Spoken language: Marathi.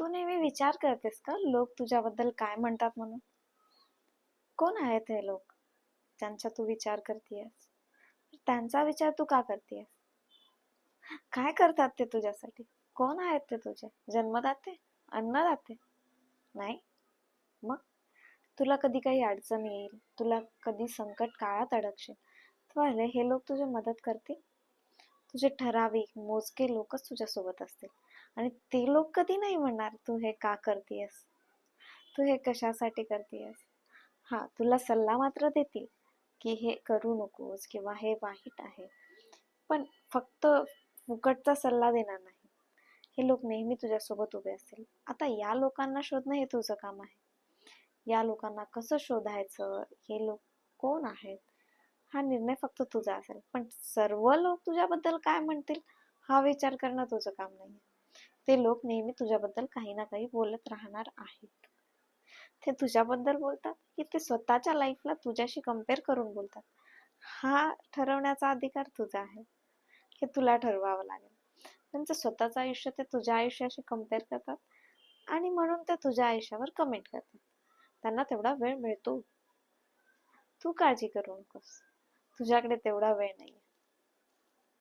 तू नेहमी विचार करतेस का लोक तुझ्याबद्दल काय म्हणतात म्हणून? कोण आहेत हे लोक ज्यांचा तू विचार करतेयस? त्यांचा विचार तू का करतेयस? काय करतात ते तुझ्यासाठी? कोण आहेत ते तुझे जन्मदाते, अन्नदाते? नाही. मग तुला कधी काही अडचण येईल, तुला कधी संकट काळात अडकशील, तेव्हा हे लोक तुझी मदत करतील? तुझे ठराविक मोजके लोकच तुझ्यासोबत असतील. आणि ते लोक कधी नाही म्हणणार तू हे का करतेयस, तू हे कशासाठी करतेयस. हा, तुला सल्ला मात्र देतील की हे करू नकोस किंवा हे वाईट आहे, पण फक्त फुकटचा सल्ला देणार नाही. हे लोक नेहमी तुझ्यासोबत उभे असतील. आता या लोकांना शोधणं हे तुझं काम आहे. या लोकांना कसं शोधायचं, हे लोक कोण आहेत, हा निर्णय फक्त तुझा असेल. पण सर्व लोक तुझ्याबद्दल काय म्हणतील हा विचार करणं तुझं काम नाही. ते लोक नेहमी तुझ्याबद्दल काही ना काही बोलत राहणार आहेत. ते तुझ्याबद्दल बोलतात की ते स्वतःच्या लाईफला तुझ्याशी कम्पेअर करून बोलतात, हा ठरवण्याचा अधिकार तुझा आहे. हे तुला ठरवावं लागेल. त्यांचं स्वतःचं आयुष्य ते तुझ्या आयुष्याशी कम्पेअर करतात आणि म्हणून ते तुझ्या आयुष्यावर कमेंट करतात. त्यांना तेवढा वेळ मिळतो. तू काळजी करू नकोस, तुझ्याकडे तेवढा वेळ नाही.